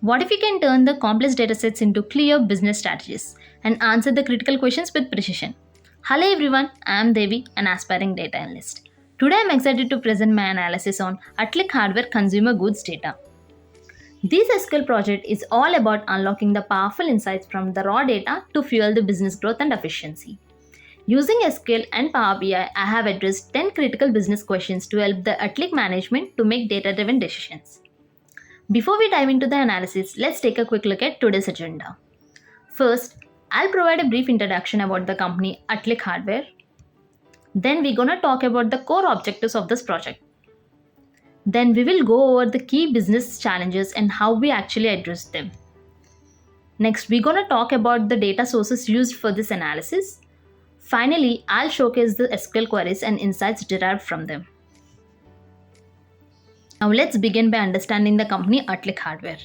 What if we can turn the complex datasets into clear business strategies and answer the critical questions with precision? Hello everyone, I am Devi, an aspiring data analyst. Today I am excited to present my analysis on HOC hardware consumer goods data. This SQL project is all about unlocking the powerful insights from the raw data to fuel the business growth and efficiency. Using SQL and Power BI, I have addressed 10 critical business questions to help the HOC management to make data-driven decisions. Before we dive into the analysis, let's take a quick look at today's agenda. First, I'll provide a brief introduction about the company HOC Hardware. Then we're gonna talk about the core objectives of this project. Then we will go over the key business challenges and how we actually address them. Next, we're gonna talk about the data sources used for this analysis. Finally, I'll showcase the SQL queries and insights derived from them. Now let's begin by understanding the company HOC Hardware.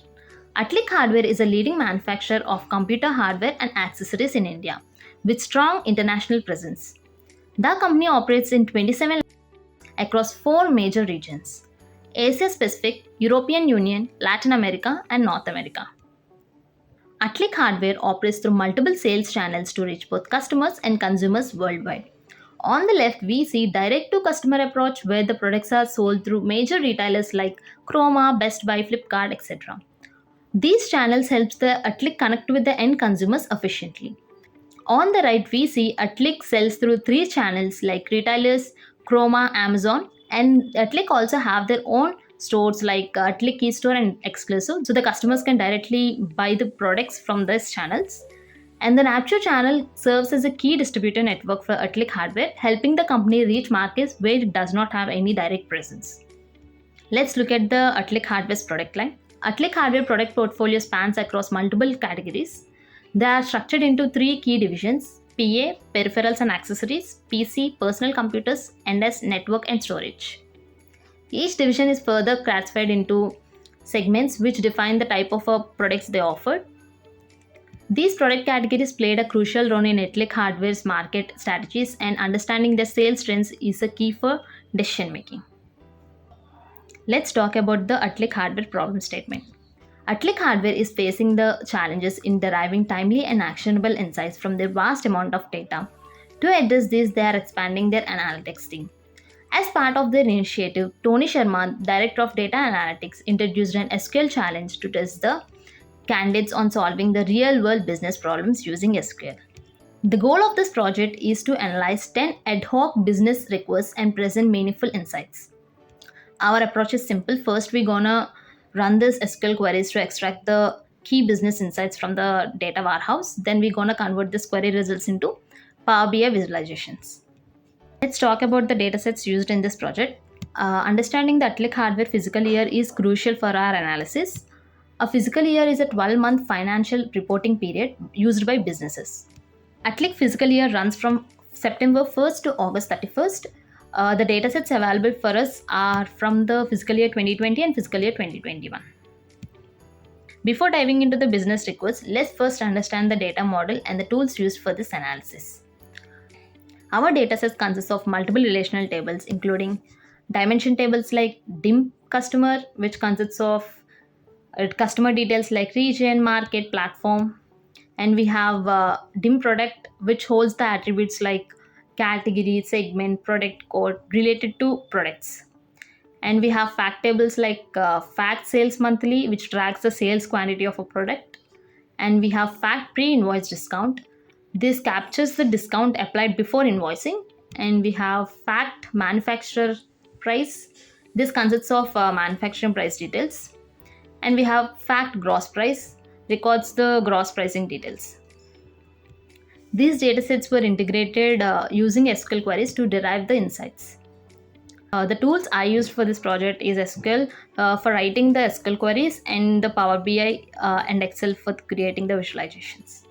HOC Hardware is a leading manufacturer of computer hardware and accessories in India with strong international presence. The company operates in 27 across 4 major regions: Asia Pacific, European Union, Latin America, and North America. HOC Hardware operates through multiple sales channels to reach both customers and consumers worldwide. On the left, we see direct-to-customer approach where the products are sold through major retailers like Chroma, Best Buy, Flipkart, etc. These channels help the HOC connect with the end consumers efficiently. On the right, we see HOC sells through 3 channels like retailers, Chroma, Amazon, and HOC also have their own stores like HOC eStore and Exclusive, so the customers can directly buy the products from these channels. And the Napture channel serves as a key distributor network for HOC Hardware, helping the company reach markets where it does not have any direct presence. Let's look at the HOC Hardware's product line. HOC Hardware product portfolio spans across multiple categories. They are structured into 3 key divisions: PA, peripherals and accessories; PC, personal computers; and as network and storage. Each division is further classified into segments which define the type of products they offer. These product categories played a crucial role in HOC Hardware's market strategies, and understanding their sales trends is a key for decision making. Let's talk about the HOC Hardware problem statement. HOC Hardware is facing the challenges in deriving timely and actionable insights from their vast amount of data. To address this, they are expanding their analytics team. As part of their initiative, Tony Sharma, Director of Data Analytics, introduced an SQL challenge to test the candidates on solving the real-world business problems using SQL. The goal of this project is to analyze 10 ad hoc business requests and present meaningful insights. Our approach is simple. First, we're gonna run this SQL queries to extract the key business insights from the data warehouse. Then we're gonna convert this query results into Power BI visualizations. Let's talk about the datasets used in this project. Understanding the HOC Hardware fiscal year is crucial for our analysis. A fiscal year is a 12-month financial reporting period used by businesses. HOC fiscal year runs from September 1st to August 31st. The datasets available for us are from the fiscal year 2020 and fiscal year 2021. Before diving into the business requests, let's first understand the data model and the tools used for this analysis. Our datasets consist of multiple relational tables, including dimension tables like DIM customer, which consists of customer details like region, market, platform, and we have DIM product, which holds the attributes like category, segment, product code related to products. And we have fact tables like fact sales monthly, which tracks the sales quantity of a product. And we have fact pre-invoice discount. This captures the discount applied before invoicing. And we have fact manufacturer price. This consists of manufacturing price details. And we have fact gross price, records the gross pricing details. These datasets were integrated using SQL queries to derive the insights. The tools I used for this project is SQL for writing the SQL queries, and the Power BI and Excel for creating the visualizations.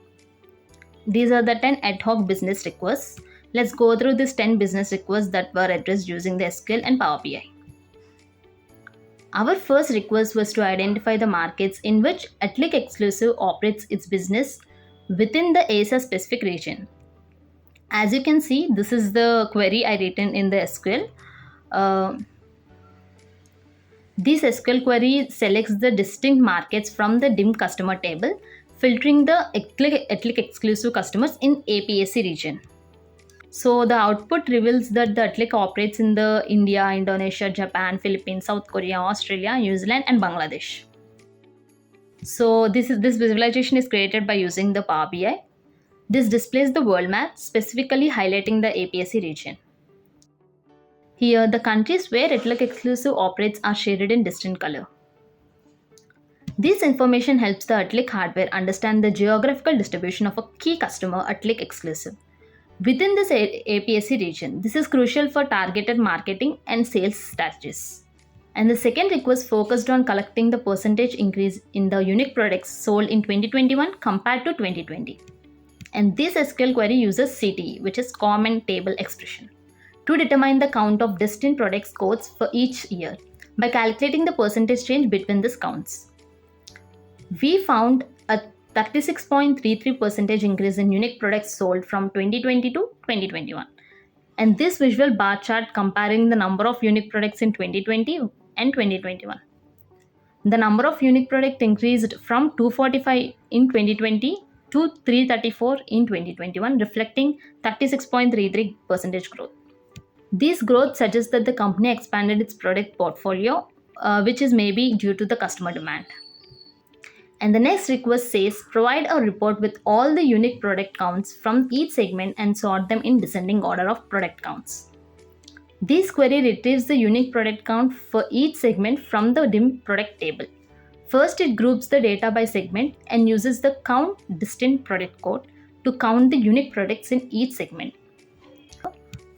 These are the 10 ad hoc business requests. Let's go through these 10 business requests that were addressed using the SQL and Power BI. Our first request was to identify the markets in which HOC Exclusive operates its business within the Asia Pacific region. As you can see, this is the query I written in the SQL. This SQL query selects the distinct markets from the dim customer table, filtering the Atlic exclusive customers in APAC region. So the output reveals that the Atlic operates in the India, Indonesia, Japan, Philippines, South Korea, Australia, New Zealand, and Bangladesh. So this visualization is created by using the Power BI. This displays the world map, specifically highlighting the APAC region. Here, the countries where Atlic exclusive operates are shaded in distinct color. This information helps the Atlic hardware understand the geographical distribution of a key customer Atlic exclusive within this APAC region. This is crucial for targeted marketing and sales strategies. And the second request focused on collecting the percentage increase in the unique products sold in 2021 compared to 2020. And this SQL query uses CTE, which is Common Table Expression, to determine the count of distinct products codes for each year by calculating the percentage change between these counts. We found a 36.33% increase in unique products sold from 2020 to 2021. And this visual bar chart comparing the number of unique products in 2020 and 2021. The number of unique products increased from 245 in 2020 to 334 in 2021, reflecting 36.33% growth. This growth suggests that the company expanded its product portfolio, which is maybe due to the customer demand. And the next request says provide a report with all the unique product counts from each segment and sort them in descending order of product counts. This query retrieves the unique product count for each segment from the DIM product table. First, it groups the data by segment and uses the count distinct product code to count the unique products in each segment.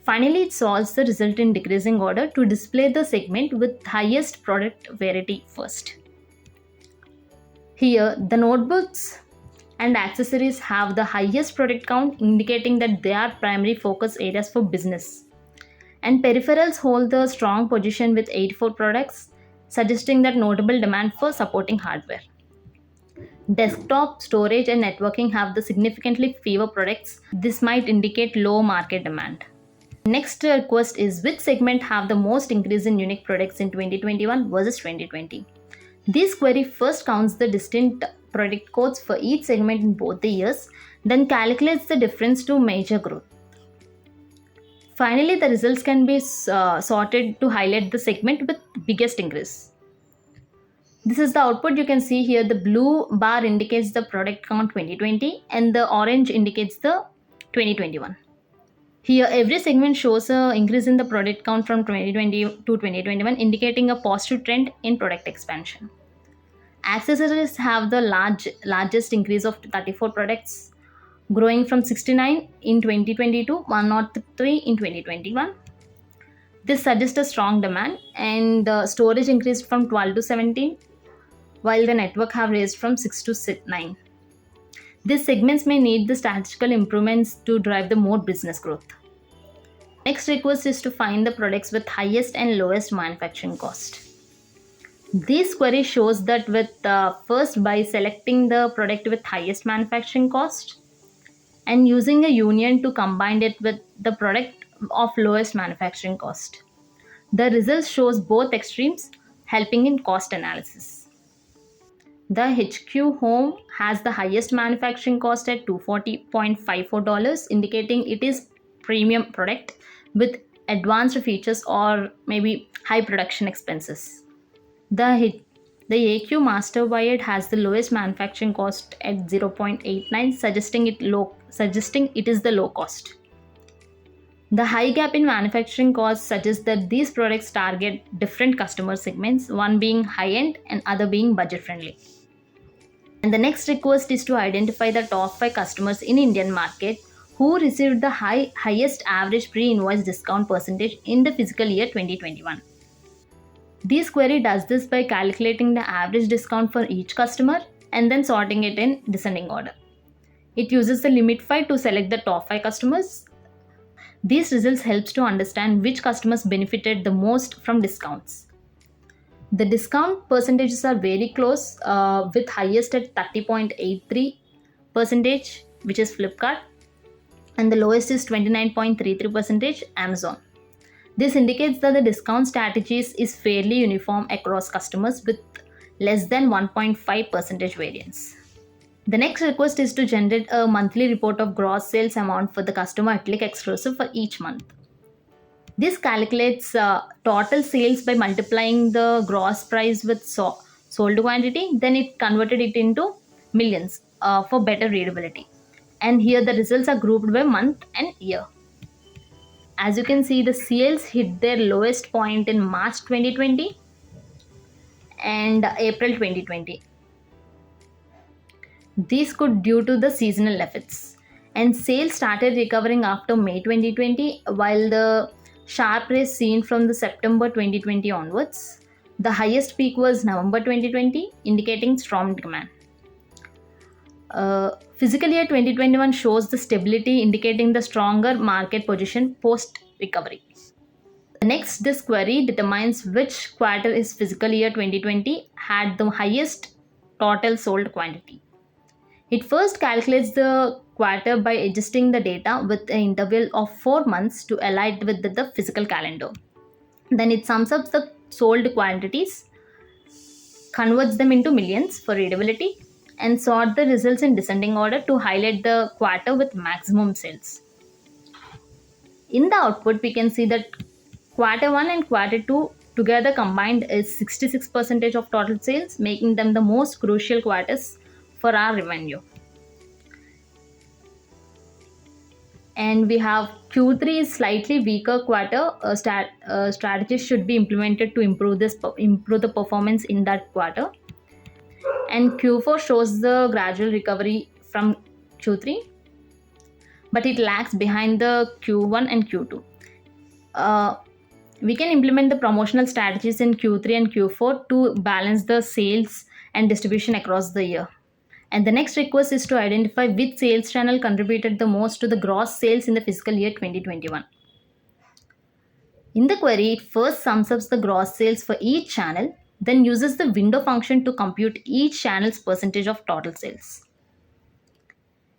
Finally, it solves the result in decreasing order to display the segment with highest product variety first. Here, the notebooks and accessories have the highest product count, indicating that they are primary focus areas for business. And peripherals hold the strong position with 84 products, suggesting that notable demand for supporting hardware. Desktop, storage, and networking have the significantly fewer products. This might indicate low market demand. Next request is which segment have the most increase in unique products in 2021 versus 2020. This query first counts the distinct product codes for each segment in both the years, then calculates the difference to measure growth. Finally, the results can be sorted to highlight the segment with biggest increase. This is the output. You can see here the blue bar indicates the product count 2020 and the orange indicates the 2021. Here, every segment shows an increase in the product count from 2020 to 2021, indicating a positive trend in product expansion. Accessories have the largest increase of 34 products, growing from 69 in 2020 to 103 in 2021. This suggests a strong demand, and the storage increased from 12 to 17, while the network have raised from 6 to 9. These segments may need the statistical improvements to drive the more business growth. Next request is to find the products with highest and lowest manufacturing cost. This query shows that first by selecting the product with highest manufacturing cost and using a union to combine it with the product of lowest manufacturing cost. The result shows both extremes, helping in cost analysis. The HQ Home has the highest manufacturing cost at $240.54, indicating it is premium product with advanced features or maybe high production expenses. The AQ Master Wired has the lowest manufacturing cost at 0.89, suggesting it is the low cost. The high gap in manufacturing cost suggests that these products target different customer segments, one being high-end and other being budget-friendly. And the next request is to identify the top 5 customers in Indian market who received the highest average pre-invoice discount percentage in the fiscal year 2021. This query does this by calculating the average discount for each customer and then sorting it in descending order. It uses the limit 5 to select the top 5 customers. These results helps to understand which customers benefited the most from discounts. The discount percentages are very close, with highest at 30.83%, which is Flipkart, and the lowest is 29.33% Amazon. This indicates that the discount strategies is fairly uniform across customers with less than 1.5 percentage variance. The next request is to generate a monthly report of gross sales amount for the customer at click exclusive for each month. This calculates total sales by multiplying the gross price with sold quantity. Then it converted it into millions for better readability. And here the results are grouped by month and year. As you can see, the sales hit their lowest point in March 2020 and April 2020. This could due to the seasonal effects. And sales started recovering after May 2020, while the sharp rise seen from the September 2020 onwards. The highest peak was November 2020, indicating strong demand. Fiscal year 2021 shows the stability, indicating the stronger market position post recovery. The next this query determines which quarter is fiscal year 2020 had the highest total sold quantity. It first calculates the quarter by adjusting the data with an interval of 4 months to align with the physical calendar. Then it sums up the sold quantities, converts them into millions for readability, and sort the results in descending order to highlight the quarter with maximum sales. In the output, we can see that quarter 1 and quarter 2 together combined is 66% of total sales, making them the most crucial quarters for our revenue. And we have Q3 is slightly weaker quarter. Strategies should be implemented to improve the performance in that quarter. And Q4 shows the gradual recovery from Q3, but it lags behind the Q1 and Q2. We can implement the promotional strategies in Q3 and Q4 to balance the sales and distribution across the year. And the next request is to identify which sales channel contributed the most to the gross sales in the fiscal year 2021. In the query, it first sums up the gross sales for each channel, then uses the window function to compute each channel's percentage of total sales.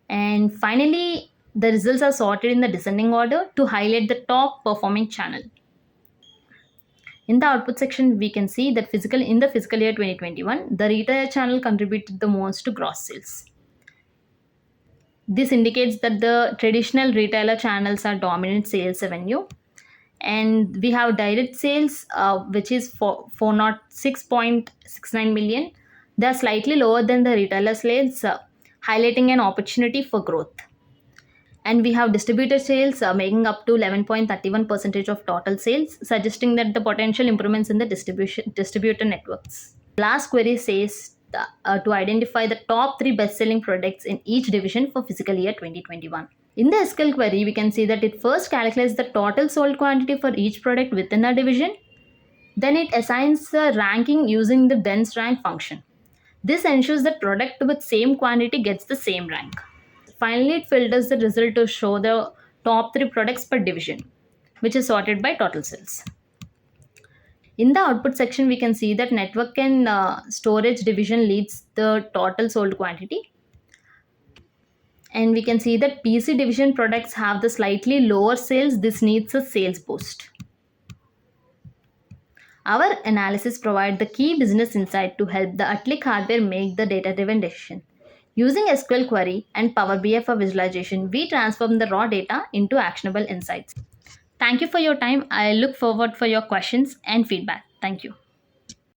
And finally, the results are sorted in the descending order to highlight the top performing channel. In the output section, we can see that in the fiscal year 2021, the retail channel contributed the most to gross sales. This indicates that the traditional retailer channels are dominant sales revenue. And we have direct sales, which is 406.69 million. They are slightly lower than the retailer sales, highlighting an opportunity for growth. And we have distributor sales making up to 11.31% of total sales, suggesting that the potential improvements in the distributor networks. Last query says to identify the top 3 best-selling products in each division for fiscal year 2021. In the SQL query, we can see that it first calculates the total sold quantity for each product within a division. Then it assigns a ranking using the dense rank function. This ensures that product with same quantity gets the same rank. Finally, it filters the result to show the top 3 products per division, which is sorted by total sales. In the output section, we can see that network and storage division leads the total sold quantity. And we can see that PC division products have the slightly lower sales. This needs a sales boost. Our analysis provides the key business insight to help the Atlic hardware make the data-driven decision. Using SQL query and Power BI for visualization, we transform the raw data into actionable insights. Thank you for your time. I look forward for your questions and feedback. Thank you.